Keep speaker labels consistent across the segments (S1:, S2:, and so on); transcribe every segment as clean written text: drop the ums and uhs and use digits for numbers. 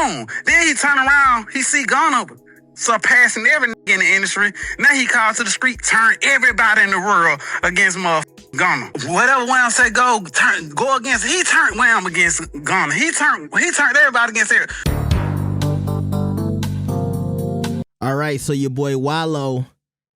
S1: Boom. Then he turn around, he see Gunna surpassing every nigga in the industry. Now he called to the street, turn everybody in the world against motherfucking Gunna. Whatever Wham say go against, he turned Wham against Gunna. He turned everybody against everybody.
S2: All right, so your boy Ralo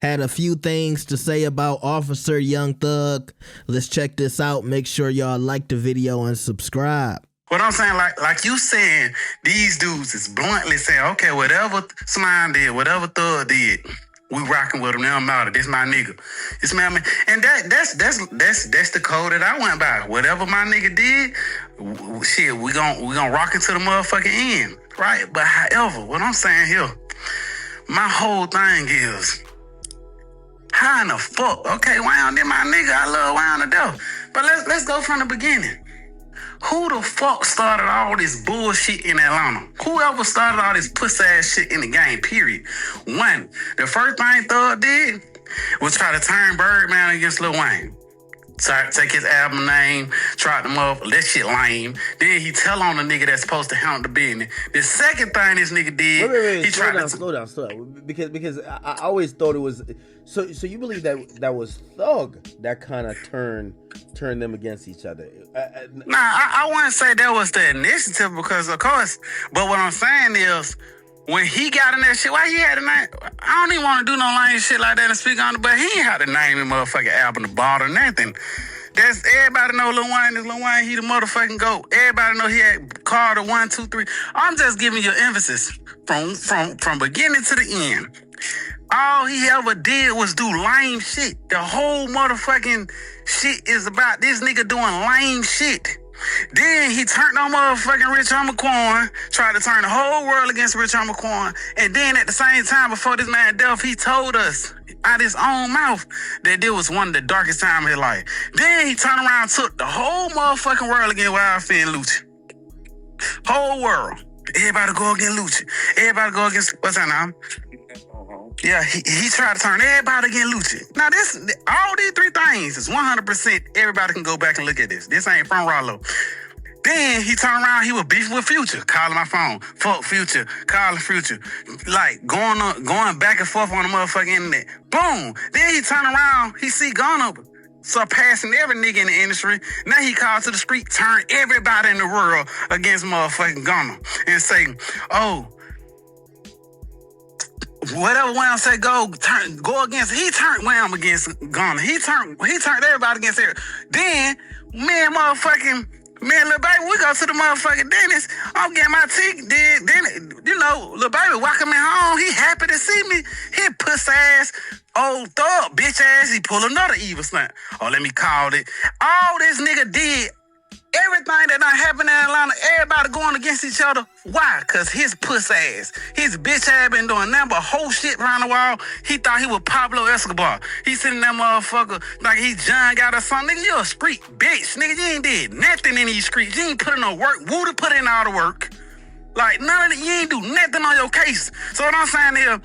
S2: had a few things to say about Officer Young Thug. Let's check this out. Make sure y'all like the video and subscribe.
S1: What I'm saying, like you saying, these dudes is bluntly saying, okay, whatever Slime did, whatever Thug did, we rocking with him. Now I'm out of this, my nigga. You smell me? And that's the code that I went by. Whatever my nigga did, shit, we gon' rock into the motherfucking end, right? But however, what I'm saying here, my whole thing is, how in the fuck? Okay, Wham did my nigga. I love Wham to death. But let's go from the beginning. Who the fuck started all this bullshit in Atlanta? Whoever started all this pussy ass shit in the game, period. One, the first thing Thug did was try to turn Birdman against Lil Wayne. Take his album name, try them up, that shit lame. Then he tell on the nigga that's supposed to handle the business. The second thing this nigga did,
S3: wait,
S1: he tried to
S3: slow down. Because I always thought it was so you believe that was Thug that kind of turned them against each other.
S1: Nah, I wouldn't say that was the initiative because of course, but what I'm saying is when he got in that shit, why he had to name? I don't even want to do no lame shit like that and speak on it, but he ain't had to name his motherfucking album the ball or nothing. That's everybody know Lil Wayne is Lil Wayne. He the motherfucking GOAT. Everybody know he had Carter 1, 2, 3. I'm just giving you emphasis from beginning to the end. All he ever did was do lame shit. The whole motherfucking shit is about this nigga doing lame shit. Then he turned on motherfucking Rich Homie Quan, tried to turn the whole world against Rich Homie Quan, and then at the same time, before this man death, he told us out his own mouth that this was one of the darkest times of his life. Then he turned around and took the whole motherfucking world against Wildfire and Lucci. Whole world. Everybody go against Lucci. Everybody go against, what's that name? Yeah, he tried to turn everybody against Lucci. Now all these three things is 100%. Everybody can go back and look at this. This ain't from Ralo. Then he turned around, he was beefing with Future, calling my phone, fuck Future, calling Future, like going back and forth on the motherfucking internet. Boom. Then he turned around, he see Gunna surpassing every nigga in the industry. Now he called to the street, turn everybody in the world against motherfucking Gunna and say, oh, whatever Wham say go against, he turned Wham against Gunna. He turned everybody against everybody. Then me and Lil Baby, we go to the motherfucking dentist. I'm getting my teeth did. Then, you know, Lil Baby welcome me home. He happy to see me. He puss ass, old Thug, bitch ass. He pull another evil stunt. Oh, let me call it. All this nigga did, everything that done happened in Atlanta, everybody going against each other. Why? Because his puss ass, his bitch ass been doing nothing but whole shit around the wall. He thought he was Pablo Escobar. He sitting that motherfucker like he John got or something. Nigga, you a street bitch. Nigga, you ain't did nothing in these streets. You ain't put in no work. Woulda put in all the work. Like, none of it, you ain't do nothing on your case. So what I'm saying is,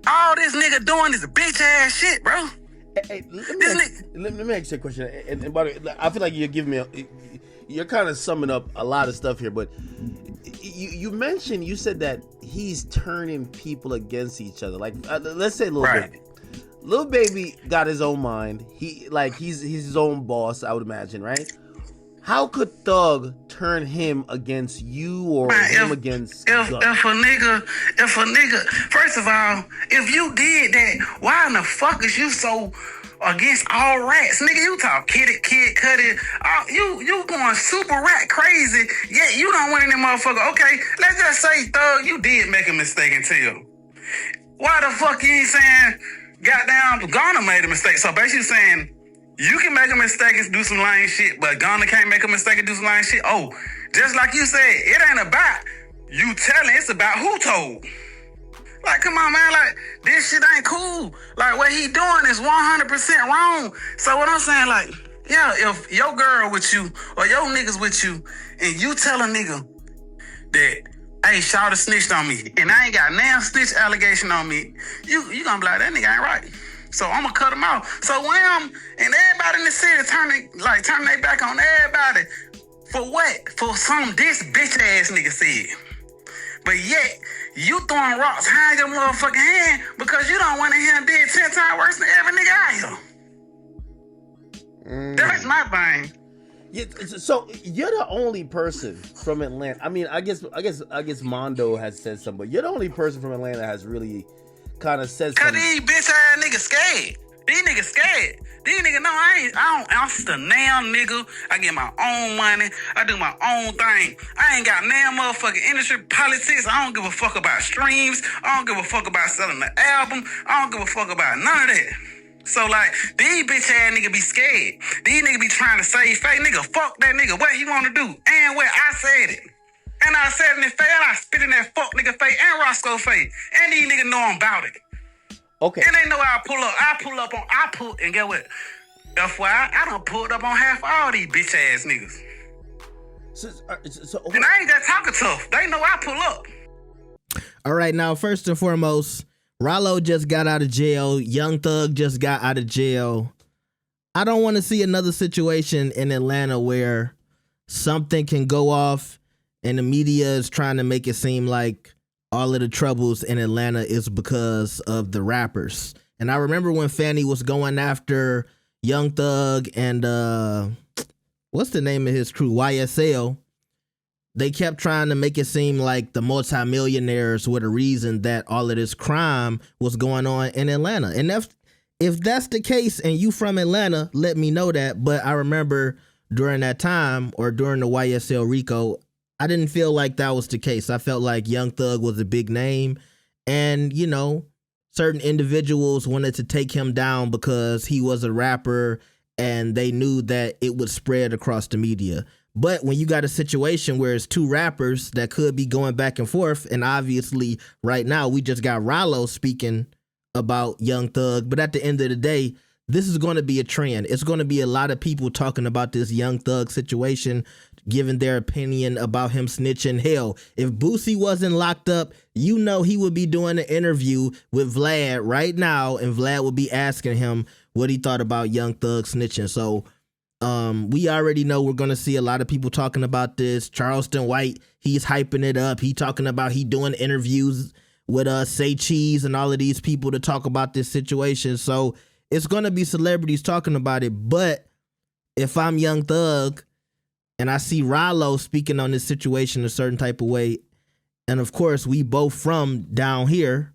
S1: all this nigga doing is bitch ass shit, bro.
S3: Hey, let me ask you a question. And by the way, I feel like you're giving me you're kind of summing up a lot of stuff here, but you said that he's turning people against each other. Like, let's say Lil Baby. Lil Baby got his own mind. He's his own boss, I would imagine, right? How could Thug turn him against you or him against
S1: if a nigga, first of all, if you did that, why in the fuck is you so against all rats? Nigga, you talk Kid Cudi, you going super rat crazy, yet you don't win in that motherfucker. Okay, let's just say, Thug, you did make a mistake until. Why the fuck you ain't saying, goddamn, Gunna made a mistake? So basically saying, you can make a mistake and do some lying shit, but Gunna can't make a mistake and do some lying shit? Oh, just like you said, it ain't about you telling, it's about who told. Like, come on, man, like, this shit ain't cool. Like, what he doing is 100% wrong. So what I'm saying, like, yeah, if your girl with you or your niggas with you and you tell a nigga that, hey, Shawty snitched on me and I ain't got now snitch allegation on me, you gonna be like, that nigga ain't right. So I'm gonna cut him off. So Wham and everybody in the city turning their back on everybody. For what? For some this bitch ass nigga said. But yet, you throwing rocks high in your motherfucking hand because you don't want to hear him did 10 times worse than every nigga out here. That's my thing.
S3: Yeah, so you're the only person from Atlanta. I mean, I guess Mondo has said something, but you're the only person from Atlanta that has really kind of said something.
S1: Cause these bitch ass niggas scared. These niggas scared. These niggas know I don't answer now, nigga. I get my own money. I do my own thing. I ain't got now motherfucking industry politics. I don't give a fuck about streams. I don't give a fuck about selling the album. I don't give a fuck about none of that. So like, these bitch ass niggas be scared. These niggas be trying to save face. Nigga, fuck that nigga. What he wanna do? And what I said it. And I said it in his face. And I spit in that fuck nigga face and Roscoe face. And these niggas know I'm about it.
S3: Okay.
S1: And they know I pull up, and get what? FYI, I done pulled up on half all these bitch ass niggas. And I ain't just talking tough. They know I pull up.
S2: All right, now first and foremost, Ralo just got out of jail. Young Thug just got out of jail. I don't want to see another situation in Atlanta where something can go off and the media is trying to make it seem like all of the troubles in Atlanta is because of the rappers. And I remember when Fanny was going after Young Thug and what's the name of his crew, YSL, they kept trying to make it seem like the multimillionaires were the reason that all of this crime was going on in Atlanta. And if that's the case and you from Atlanta, let me know that. But I remember during that time, or during the YSL Rico, I didn't feel like that was the case. I felt like Young Thug was a big name, and, you know, certain individuals wanted to take him down because he was a rapper and they knew that it would spread across the media. But when you got a situation where it's two rappers that could be going back and forth, and obviously right now we just got Ralo speaking about Young Thug, but at the end of the day, this is going to be a trend. It's going to be a lot of people talking about this Young Thug situation, giving their opinion about him snitching. Hell, if Boosie wasn't locked up, you know he would be doing an interview with Vlad right now, and Vlad would be asking him what he thought about Young Thug snitching. So we already know we're going to see a lot of people talking about this. Charleston White, he's hyping it up. He talking about he doing interviews with Say Cheese and all of these people to talk about this situation. So it's going to be celebrities talking about it. But if I'm Young Thug and I see Ralo speaking on this situation a certain type of way, and of course we both from down here,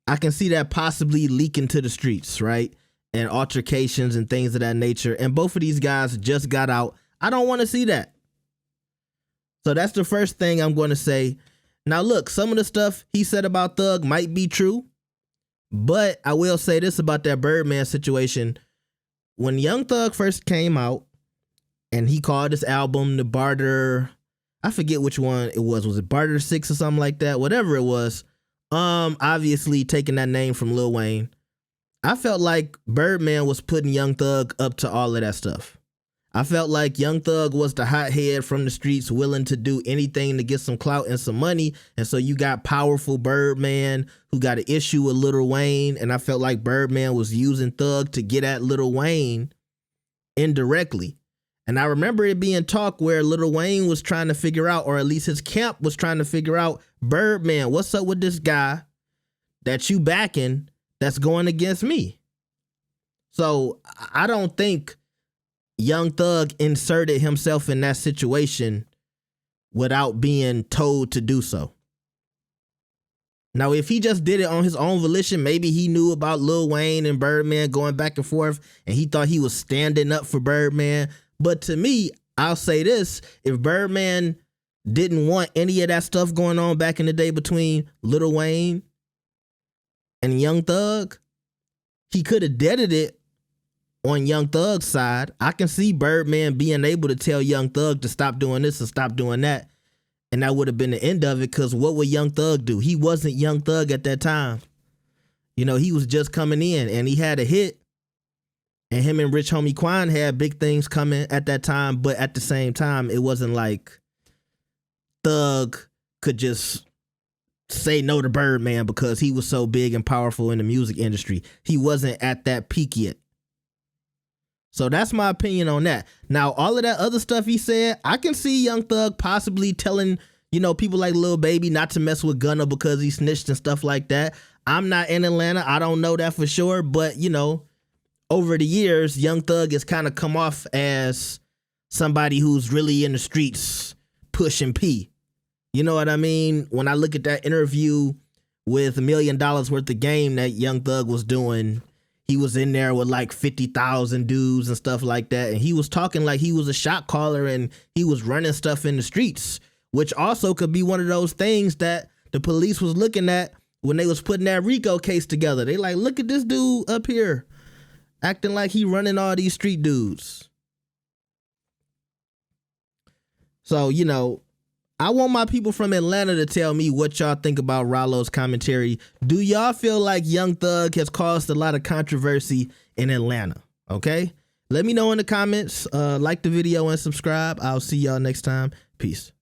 S2: I can see that possibly leaking to the streets, right? And altercations and things of that nature. And both of these guys just got out. I don't want to see that. So that's the first thing I'm going to say. Now look, some of the stuff he said about Thug might be true, but I will say this about that Birdman situation. When Young Thug first came out and he called his album the Barter, I forget which one it was. Was it Barter 6 or something like that? Whatever it was. Obviously taking that name from Lil Wayne. I felt like Birdman was putting Young Thug up to all of that stuff. I felt like Young Thug was the hothead from the streets, willing to do anything to get some clout and some money. And so you got powerful Birdman who got an issue with Lil Wayne. And I felt like Birdman was using Thug to get at Lil Wayne indirectly. And I remember it being talk where Lil Wayne was trying to figure out, or at least his camp was trying to figure out, Birdman, what's up with this guy that you backing that's going against me? So I don't think Young Thug inserted himself in that situation without being told to do so. Now, if he just did it on his own volition, maybe he knew about Lil Wayne and Birdman going back and forth and he thought he was standing up for Birdman. But to me, I'll say this, if Birdman didn't want any of that stuff going on back in the day between Lil Wayne and Young Thug, he could have deaded it on Young Thug's side. I can see Birdman being able to tell Young Thug to stop doing this and stop doing that. And that would have been the end of it, because what would Young Thug do? He wasn't Young Thug at that time. You know, he was just coming in and he had a hit. And him and Rich Homie Quan had big things coming at that time. But at the same time, it wasn't like Thug could just say no to Birdman because he was so big and powerful in the music industry. He wasn't at that peak yet. So that's my opinion on that. Now, all of that other stuff he said, I can see Young Thug possibly telling you know, people like Lil Baby not to mess with Gunna because he snitched and stuff like that. I'm not in Atlanta. I don't know that for sure. But, you know, over the years, Young Thug has kind of come off as somebody who's really in the streets pushing P. You know what I mean? When I look at that interview with $1 million worth of game that Young Thug was doing, he was in there with like 50,000 dudes and stuff like that. And he was talking like he was a shot caller and he was running stuff in the streets, which also could be one of those things that the police was looking at when they was putting that RICO case together. They like, look at this dude up here acting like he running all these street dudes. So, you know, I want my people from Atlanta to tell me what y'all think about Ralo's commentary. Do y'all feel like Young Thug has caused a lot of controversy in Atlanta? Okay? Let me know in the comments. Like the video and subscribe. I'll see y'all next time. Peace.